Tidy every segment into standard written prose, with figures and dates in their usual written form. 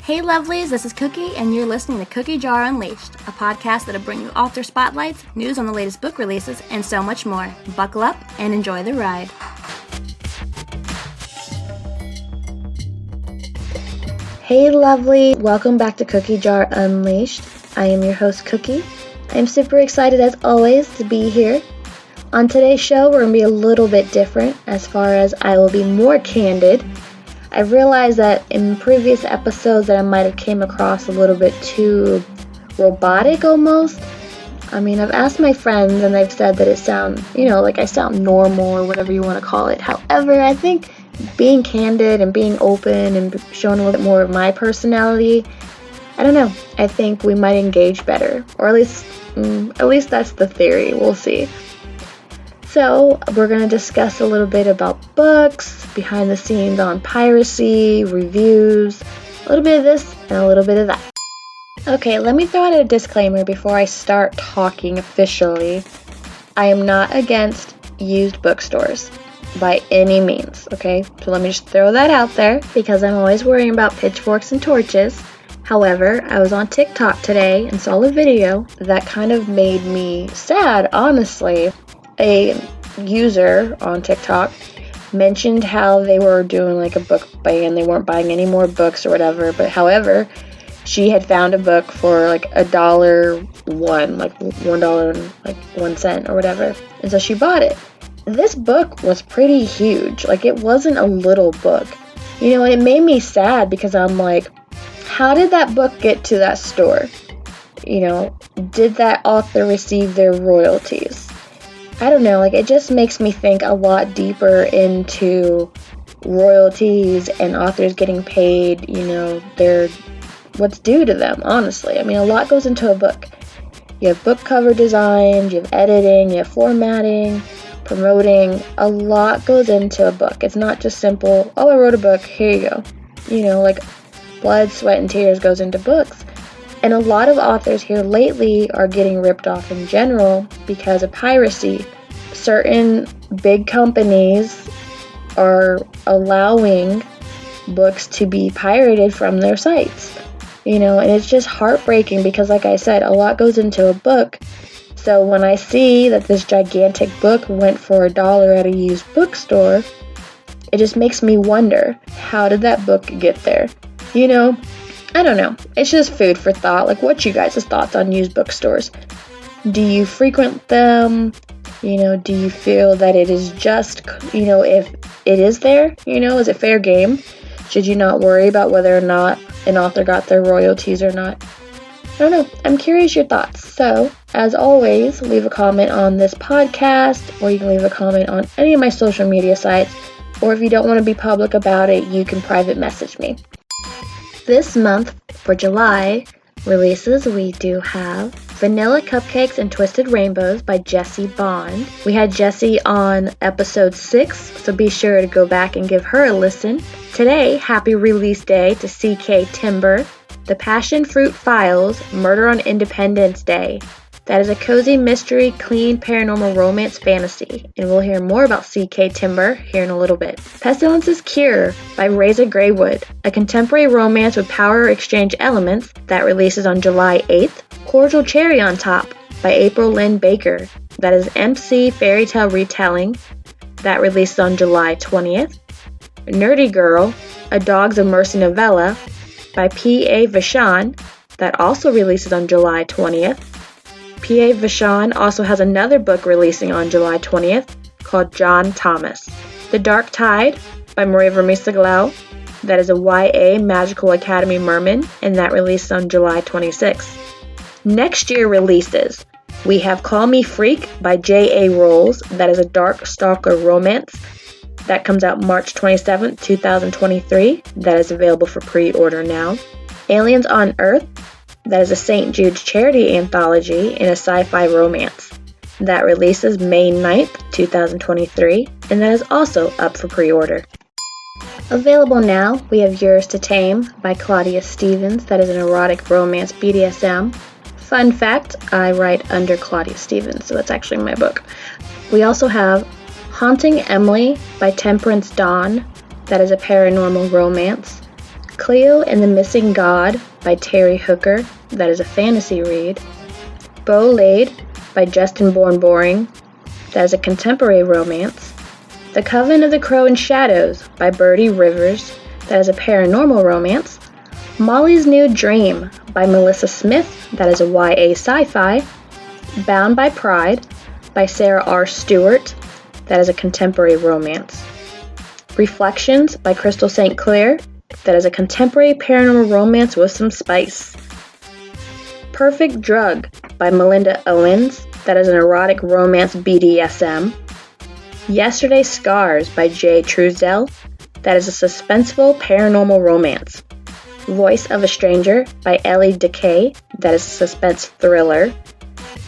Hey lovelies, this is Cookie, and you're listening to Cookie Jar Unleashed, a podcast that'll bring you author spotlights, news on the latest book releases, and so much more. Buckle up and enjoy the ride. Hey lovely, welcome back to Cookie Jar Unleashed. I am your host Cookie. I'm super excited as always to be here. On today's show, we're going to be a little bit different as far as I will be more candid. I realized that in previous episodes that I might have came across a little bit too robotic almost. I mean, I've asked my friends and they've said that it sounds, like I sound normal or whatever you want to call it. However, I think being candid and being open and showing a little bit more of my personality, I don't know, I think we might engage better. Or at least that's the theory. We'll see. So, we're going to discuss a little bit about books, behind the scenes on piracy, reviews, a little bit of this and a little bit of that. Okay, let me throw out a disclaimer before I start talking officially. I am not against used bookstores by any means, okay? So let me just throw that out there because I'm always worrying about pitchforks and torches. However, I was on TikTok today and saw a video that kind of made me sad, honestly. A user on TikTok mentioned how they were doing like a book ban. They weren't buying any more books or whatever, but however, she had found a book for like $1, like $1.01 or whatever. And so she bought it. This book was pretty huge. Like it wasn't a little book. And it made me sad because I'm like, how did that book get to that store? Did that author receive their royalties? I don't know, it just makes me think a lot deeper into royalties and authors getting paid, their what's due to them, honestly. I mean, a lot goes into a book. You have book cover design, you have editing, you have formatting, promoting. A lot goes into a book. It's not just simple, I wrote a book, here you go. Blood, sweat, and tears goes into books. And a lot of authors here lately are getting ripped off in general because of piracy. Certain big companies are allowing books to be pirated from their sites. And it's just heartbreaking because, like I said, a lot goes into a book. So when I see that this gigantic book went for $1 at a used bookstore, it just makes me wonder, how did that book get there? I don't know. It's just food for thought. What's you guys' thoughts on used bookstores? Do you frequent them? Do you feel that it is just, if it is there, is it fair game? Should you not worry about whether or not an author got their royalties or not? I don't know. I'm curious your thoughts. So, as always, leave a comment on this podcast, or you can leave a comment on any of my social media sites, or if you don't want to be public about it, you can private message me. This month, for July releases, we do have Vanilla Cupcakes and Twisted Rainbows by Jessie Bond. We had Jessie on episode 6, so be sure to go back and give her a listen. Today, happy release day to C.K. Timber, The Passion Fruit Files, Murder on Independence Day. That is a cozy mystery, clean paranormal romance fantasy, and we'll hear more about C.K. Timber here in a little bit. Pestilence's Cure by Reza Greywood, a contemporary romance with power exchange elements that releases on July 8th. Cordial Cherry on Top by April Lynn Baker, that is MC fairy tale retelling that releases on July 20th. Nerdy Girl, a Dogs of Mercy novella by P.A. Vachon, that also releases on July 20th. P.A. Vachon also has another book releasing on July 20th called John Thomas. The Dark Tide by Maria Vermiceglau, that is a YA Magical Academy Merman, and that releases on July 26th. Next year releases, we have Call Me Freak by J.A. Rolls, that is a dark stalker romance. That comes out March 27th, 2023. That is available for pre-order now. Aliens on Earth, that is a St. Jude's charity anthology in a sci-fi romance. That releases May 9th, 2023, and that is also up for pre-order. Available now, we have Yours to Tame by Claudia Stevens, that is an erotic romance BDSM. Fun fact, I write under Claudia Stevens, so that's actually my book. We also have Haunting Emily by Temperance Dawn, that is a paranormal romance. Cleo and the Missing God by Terry Hooker, that is a fantasy read. Beau Laid by Justin Boring, that is a contemporary romance. The Coven of the Crow and Shadows by Birdie Rivers, that is a paranormal romance. Molly's New Dream by Melissa Smith, that is a YA sci-fi. Bound by Pride by Sarah R. Stewart, that is a contemporary romance. Reflections by Crystal St. Clair, that is a contemporary paranormal romance with some spice. Perfect Drug by Melinda Owens, that is an erotic romance BDSM. Yesterday's Scars by Jay Truesdell, that is a suspenseful paranormal romance. Voice of a Stranger by Ellie Decay, that is a suspense thriller.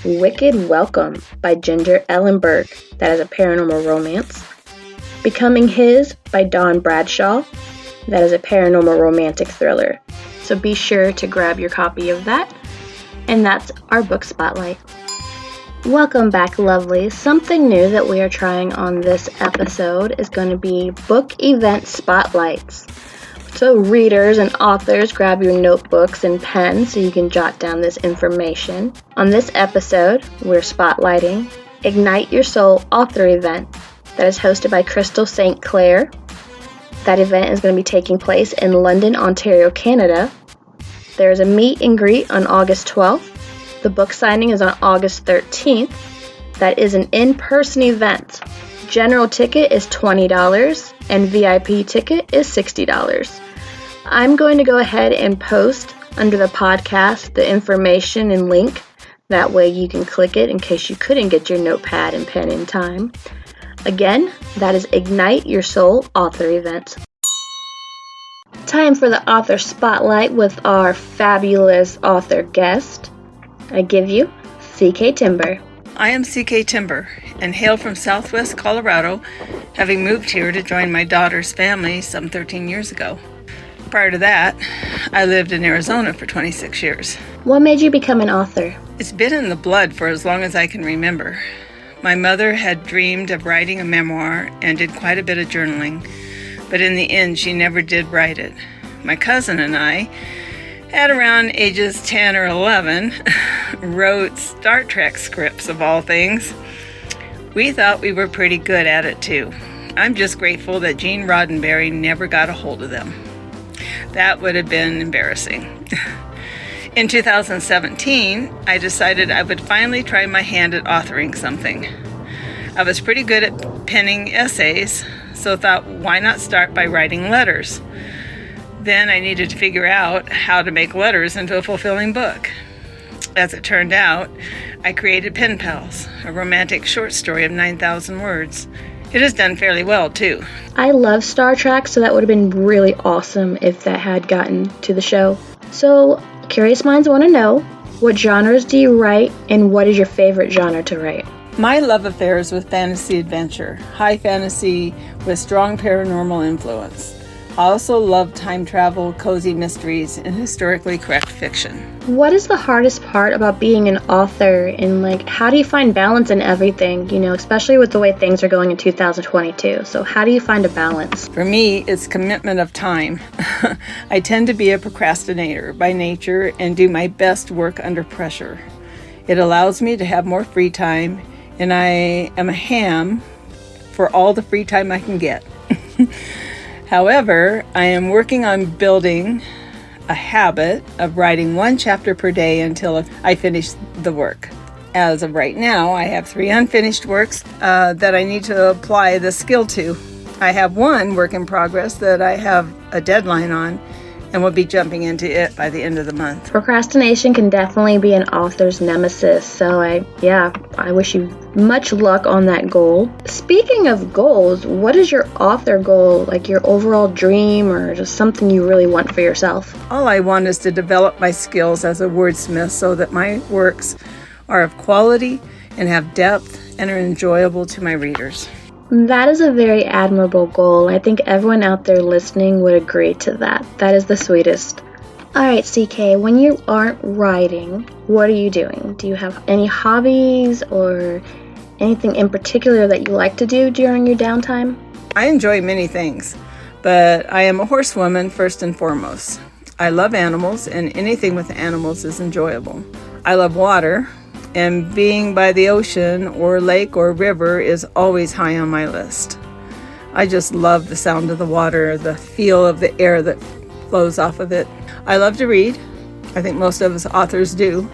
Wicked Welcome by Ginger Ellenberg, that is a paranormal romance. Becoming His by Dawn Bradshaw, that is a paranormal romantic thriller. So be sure to grab your copy of that. And that's our book spotlight. Welcome back, lovelies. Something new that we are trying on this episode is going to be book event spotlights. So readers and authors, grab your notebooks and pens so you can jot down this information. On this episode, we're spotlighting Ignite Your Soul author event that is hosted by Crystal St. Clair. That event is going to be taking place in London, Ontario, Canada. There is a meet and greet on August 12th. The book signing is on August 13th. That is an in-person event. General ticket is $20 and VIP ticket is $60. I'm going to go ahead and post under the podcast the information and link. That way you can click it in case you couldn't get your notepad and pen in time. Again, that is Ignite Your Soul author event. Time for the author spotlight with our fabulous author guest. I give you C.K. Timber. I am C.K. Timber and hail from Southwest Colorado, having moved here to join my daughter's family some 13 years ago. Prior to that, I lived in Arizona for 26 years. What made you become an author? It's been in the blood for as long as I can remember. My mother had dreamed of writing a memoir and did quite a bit of journaling, but in the end, she never did write it. My cousin and I, at around ages 10 or 11, wrote Star Trek scripts of all things. We thought we were pretty good at it too. I'm just grateful that Gene Roddenberry never got a hold of them. That would have been embarrassing. In 2017, I decided I would finally try my hand at authoring something. I was pretty good at penning essays, so thought, why not start by writing letters? Then I needed to figure out how to make letters into a fulfilling book. As it turned out, I created Pen Pals, a romantic short story of 9,000 words. It has done fairly well, too. I love Star Trek, so that would have been really awesome if that had gotten to the show. So, curious minds want to know, what genres do you write, and what is your favorite genre to write? My love affair is with fantasy adventure, high fantasy with strong paranormal influence. I also love time travel, cozy mysteries, and historically correct fiction. What is the hardest part about being an author, and how do you find balance in everything, especially with the way things are going in 2022? So how do you find a balance? For me, it's commitment of time. I tend to be a procrastinator by nature and do my best work under pressure. It allows me to have more free time, and I am a ham for all the free time I can get. However, I am working on building a habit of writing one chapter per day until I finish the work. As of right now, I have 3 unfinished works that I need to apply the skill to. I have one work in progress that I have a deadline on and will be jumping into it by the end of the month. Procrastination can definitely be an author's nemesis, so I wish you much luck on that goal. Speaking of goals, what is your author goal, your overall dream or just something you really want for yourself? All I want is to develop my skills as a wordsmith so that my works are of quality and have depth and are enjoyable to my readers. That is a very admirable goal. I think everyone out there listening would agree to that. That is the sweetest. Alright, CK, when you aren't writing, what are you doing? Do you have any hobbies or anything in particular that you like to do during your downtime? I enjoy many things. But I am a horsewoman first and foremost. I love animals, and anything with animals is enjoyable. I love water, and being by the ocean or lake or river is always high on my list. I just love the sound of the water, the feel of the air that flows off of it. I love to read. I think most of us authors do.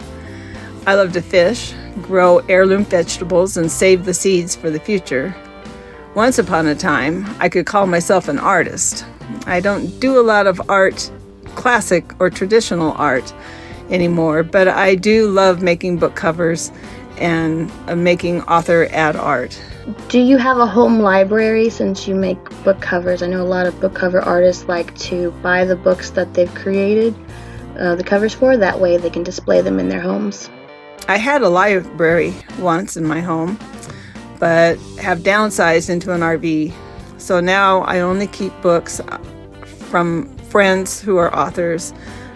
I love to fish, grow heirloom vegetables, and save the seeds for the future. Once upon a time, I could call myself an artist. I don't do a lot of art, classic or traditional art anymore, but I do love making book covers and making author ad art. Do you have a home library since you make book covers? I know a lot of book cover artists like to buy the books that they've created the covers for. That way they can display them in their homes. I had a library once in my home, but have downsized into an RV. So now I only keep books from friends who are authors,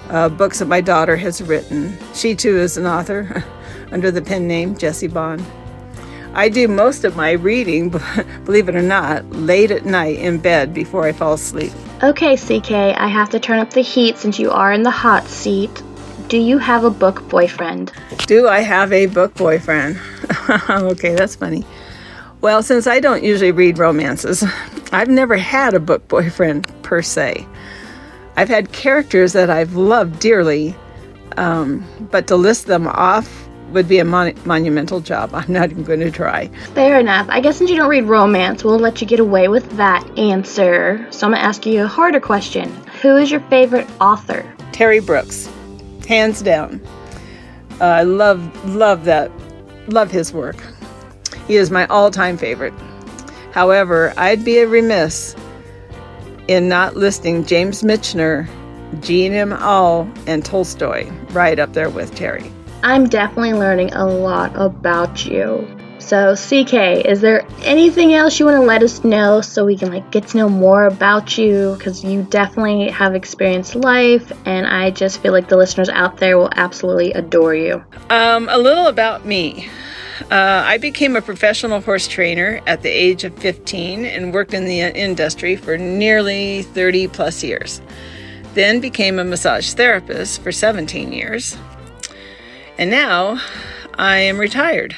books that my daughter has written. She too is an author under the pen name Jessie Bond. I do most of my reading, believe it or not, late at night in bed before I fall asleep. Okay, CK, I have to turn up the heat since you are in the hot seat. Do you have a book boyfriend? Do I have a book boyfriend? Okay, that's funny. Well, since I don't usually read romances, I've never had a book boyfriend per se. I've had characters that I've loved dearly, but to list them off would be a monumental job. I'm not even going to try. Fair enough. I guess since you don't read romance, we'll let you get away with that answer. So I'm going to ask you a harder question. Who is your favorite author? Terry Brooks, hands down. I love his work. He is my all-time favorite. However, I'd be remiss in not listing James Michener, Jean M. Auel, and Tolstoy right up there with Terry. I'm definitely learning a lot about you. So, CK, is there anything else you want to let us know so we can get to know more about you? Because you definitely have experienced life, and I just feel like the listeners out there will absolutely adore you. A little about me. I became a professional horse trainer at the age of 15 and worked in the industry for nearly 30 plus years. Then became a massage therapist for 17 years. And now I am retired.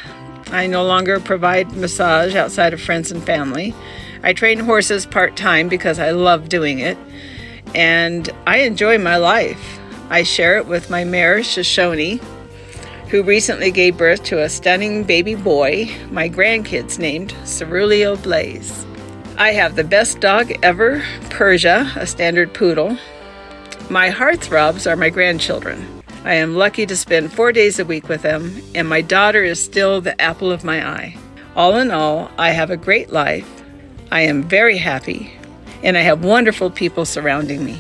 I no longer provide massage outside of friends and family. I train horses part-time because I love doing it, and I enjoy my life. I share it with my mare, Shoshone, who recently gave birth to a stunning baby boy my grandkids named Ceruleo Blaze. I have the best dog ever, Persia, a standard poodle. My heartthrobs are my grandchildren. I am lucky to spend 4 days a week with them, and my daughter is still the apple of my eye. All in all, I have a great life. I am very happy, and I have wonderful people surrounding me.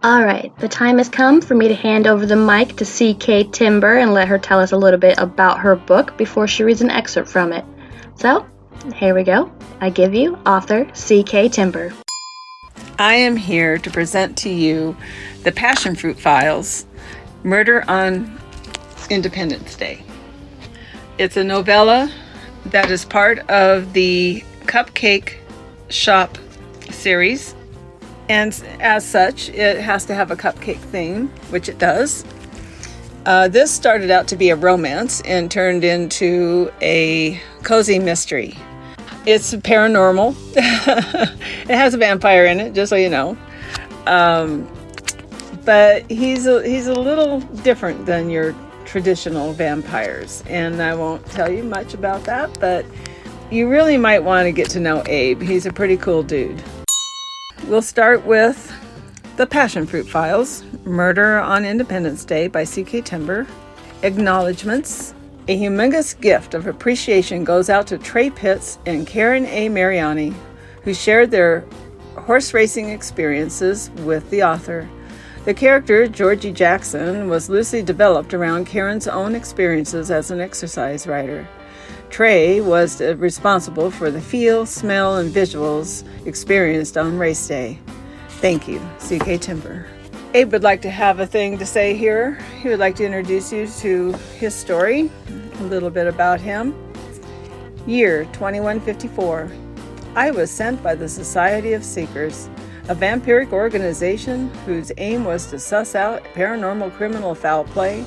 All right, the time has come for me to hand over the mic to CK Timber and let her tell us a little bit about her book before she reads an excerpt from it. So, here we go. I give you author CK Timber. I am here to present to you The Passion Fruit Files, Murder on Independence Day. It's a novella that is part of the Cupcake Shop series, and as such, it has to have a cupcake theme, which it does. This started out to be a romance and turned into a cozy mystery. It's paranormal. It has a vampire in it, just so you know. But he's a little different than your traditional vampires, and I won't tell you much about that, but you really might want to get to know Abe. He's a pretty cool dude. We'll start with The Passion Fruit Files, Murder on Independence Day by CK Timber. Acknowledgements. A humongous gift of appreciation goes out to Trey Pitts and Karen A. Mariani, who shared their horse racing experiences with the author. The character, Georgie Jackson, was loosely developed around Karen's own experiences as an exercise rider. Trey was responsible for the feel, smell, and visuals experienced on race day. Thank you, CK Timber. Abe would like to have a thing to say here. He would like to introduce you to his story, a little bit about him. Year 2154. I was sent by the Society of Seekers, a vampiric organization whose aim was to suss out paranormal criminal foul play.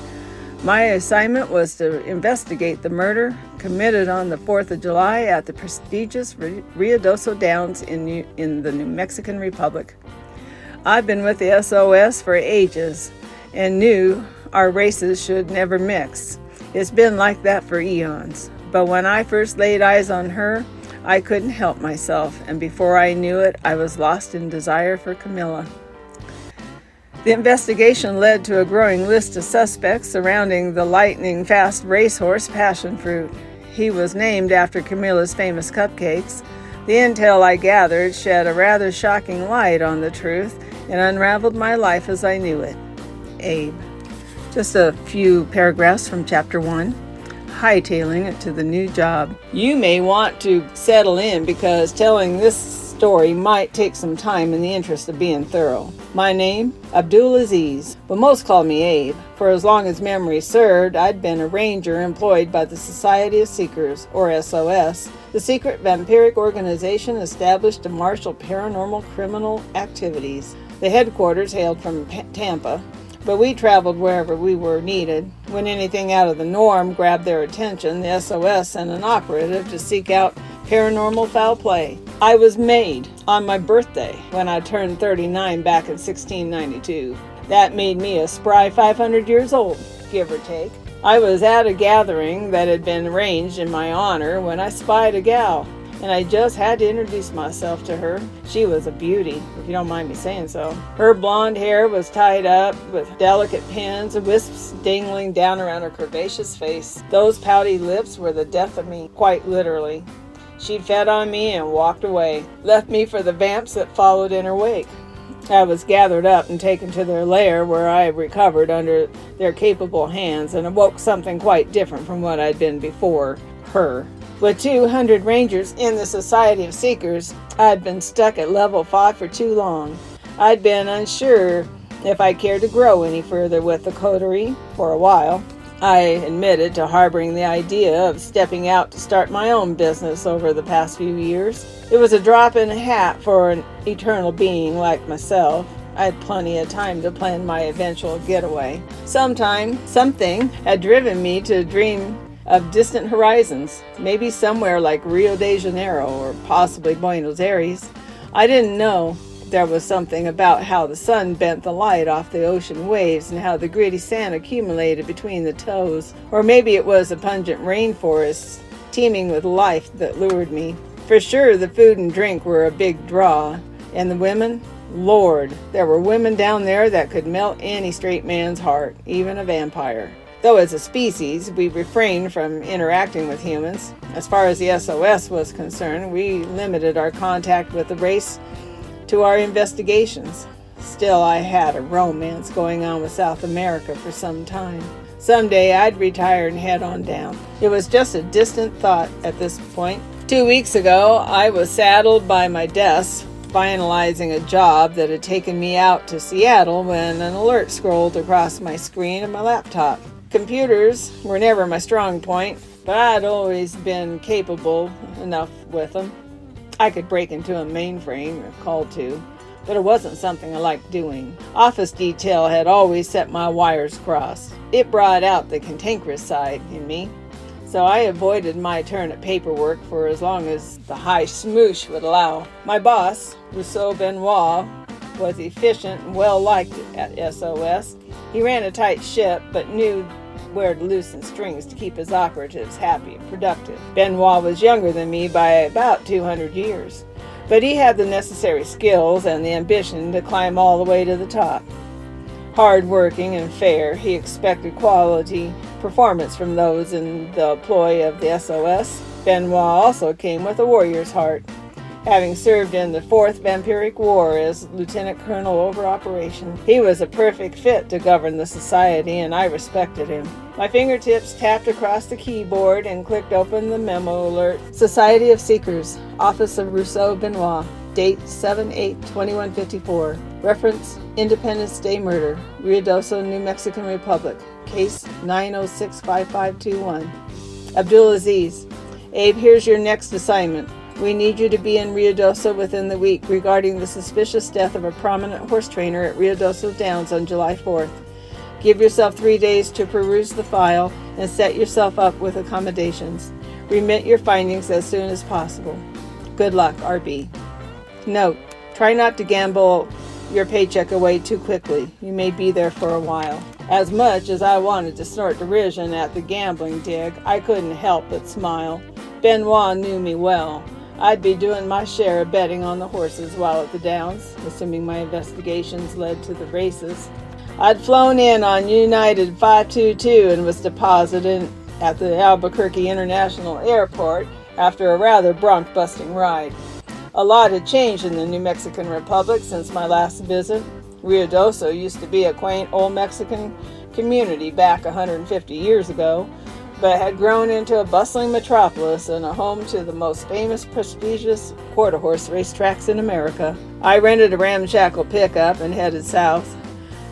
My assignment was to investigate the murder committed on the 4th of July at the prestigious Ruidoso Downs in the New Mexican Republic. I've been with the SOS for ages and knew our races should never mix. It's been like that for eons. But when I first laid eyes on her, I couldn't help myself, and before I knew it, I was lost in desire for Camilla. The investigation led to a growing list of suspects surrounding the lightning-fast racehorse Passion Fruit. He was named after Camilla's famous cupcakes. The intel I gathered shed a rather shocking light on the truth and unraveled my life as I knew it. Abe. Just a few paragraphs from Chapter 1. Hightailing it to the new job. You may want to settle in because telling this story might take some time in the interest of being thorough. My name, Abdulaziz, but most call me Abe. For as long as memory served, I'd been a ranger employed by the Society of Seekers, or SOS, the secret vampiric organization established to marshal paranormal criminal activities. The headquarters hailed from Tampa, but we traveled wherever we were needed. When anything out of the norm grabbed their attention, the SOS sent an operative to seek out paranormal foul play. I was made on my birthday when I turned 39 back in 1692. That made me a spry 500 years old, give or take. I was at a gathering that had been arranged in my honor when I spied a gal, and I just had to introduce myself to her. She was a beauty, if you don't mind me saying so. Her blonde hair was tied up with delicate pins and wisps dangling down around her curvaceous face. Those pouty lips were the death of me, quite literally. She fed on me and walked away, left me for the vamps that followed in her wake. I was gathered up and taken to their lair where I recovered under their capable hands and awoke something quite different from what I'd been before her. With 200 rangers in the Society of Seekers, I'd been stuck at level 5 for too long. I'd been unsure if I cared to grow any further with the coterie for a while. I admitted to harboring the idea of stepping out to start my own business over the past few years. It was a drop in a hat for an eternal being like myself. I had plenty of time to plan my eventual getaway. Something had driven me to dream of distant horizons, maybe somewhere like Rio de Janeiro or possibly Buenos Aires. I didn't know. There was something about how the sun bent the light off the ocean waves and how the gritty sand accumulated between the toes. Or maybe it was the pungent rainforests teeming with life that lured me. For sure, the food and drink were a big draw. And the women? Lord, there were women down there that could melt any straight man's heart, even a vampire. Though as a species, we refrained from interacting with humans. As far as the SOS was concerned, we limited our contact with the race to our investigations. Still, I had a romance going on with South America for some time. Someday I'd retire and head on down. It was just a distant thought at this point. 2 weeks ago, I was saddled by my desk, finalizing a job that had taken me out to Seattle when an alert scrolled across my screen of my laptop. Computers were never my strong point, but I'd always been capable enough with them. I could break into a mainframe if called to, but it wasn't something I liked doing. Office detail had always set my wires crossed. It brought out the cantankerous side in me, so I avoided my turn at paperwork for as long as the high smoosh would allow. My boss, Rousseau Benoit, was efficient and well-liked at SOS. He ran a tight ship, but knew where to loosen strings to keep his operatives happy and productive. Benoit was younger than me by about 200 years, but he had the necessary skills and the ambition to climb all the way to the top. Hard-working and fair, he expected quality performance from those in the employ of the SOS. Benoit also came with a warrior's heart, having served in the 4th Vampiric War as Lieutenant Colonel over operations. He was a perfect fit to govern the society, and I respected him. My fingertips tapped across the keyboard and clicked open the memo alert. Society of Seekers, Office of Rousseau Benoit, date 7/8/2154. Reference, Independence Day murder, Ruidoso, New Mexican Republic. Case 9065521. Abdulaziz. Abe, here's your next assignment. We need you to be in Ruidoso within the week regarding the suspicious death of a prominent horse trainer at Ruidoso Downs on July 4th. Give yourself 3 days to peruse the file and set yourself up with accommodations. Remit your findings as soon as possible. Good luck, RB. Note, try not to gamble your paycheck away too quickly. You may be there for a while. As much as I wanted to snort derision at the gambling dig, I couldn't help but smile. Benoit knew me well. I'd be doing my share of betting on the horses while at the Downs, assuming my investigations led to the races. I'd flown in on United 522 and was deposited at the Albuquerque International Airport after a rather bronch-busting ride. A lot had changed in the New Mexican Republic since my last visit. Ruidoso used to be a quaint old Mexican community back 150 years ago, but had grown into a bustling metropolis and a home to the most famous, prestigious quarter-horse racetracks in America. I rented a ramshackle pickup and headed south.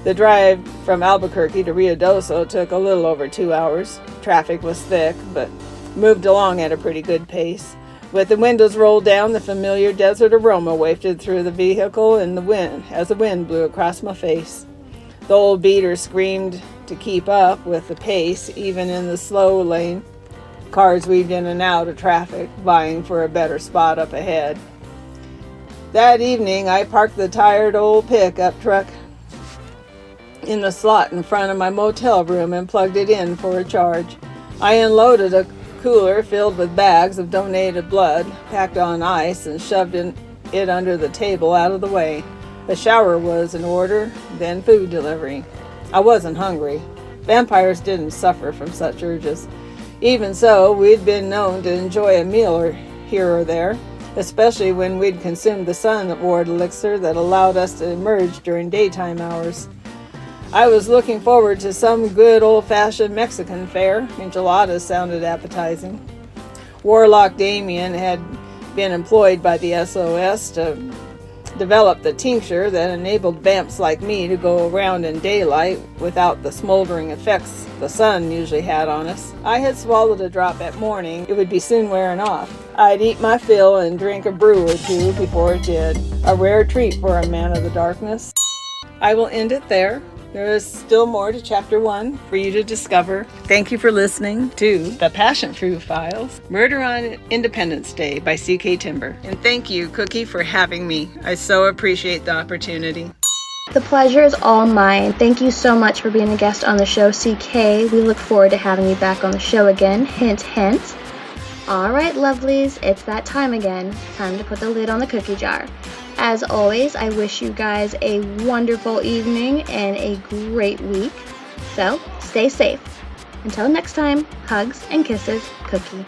The drive from Albuquerque to Ruidoso took a little over 2 hours. Traffic was thick, but moved along at a pretty good pace. With the windows rolled down, the familiar desert aroma wafted through the vehicle and the wind as the wind blew across my face. The old beater screamed to keep up with the pace, even in the slow lane. Cars weaved in and out of traffic, vying for a better spot up ahead. That evening, I parked the tired old pickup truck in the slot in front of my motel room and plugged it in for a charge. I unloaded a cooler filled with bags of donated blood, packed on ice, and shoved it under the table out of the way. The shower was in order, then food delivery. I wasn't hungry. Vampires didn't suffer from such urges. Even so, we'd been known to enjoy a meal here or there, especially when we'd consumed the sun ward elixir that allowed us to emerge during daytime hours. I was looking forward to some good old-fashioned Mexican fare. Enchiladas sounded appetizing. Warlock Damien had been employed by the SOS to develop the tincture that enabled vamps like me to go around in daylight without the smoldering effects the sun usually had on us. I had swallowed a drop at morning. It would be soon wearing off. I'd eat my fill and drink a brew or two before it did. A rare treat for a man of the darkness. I will end it there. There is still more to Chapter 1 for you to discover. Thank you for listening to The Passion Fruit Files, Murder on Independence Day by C.K. Timber. And thank you, Cookie, for having me. I so appreciate the opportunity. The pleasure is all mine. Thank you so much for being a guest on the show, CK. We look forward to having you back on the show again. Hint, hint. All right, lovelies, it's that time again. Time to put the lid on the cookie jar. As always, I wish you guys a wonderful evening and a great week. So, stay safe. Until next time, hugs and kisses, Cookie.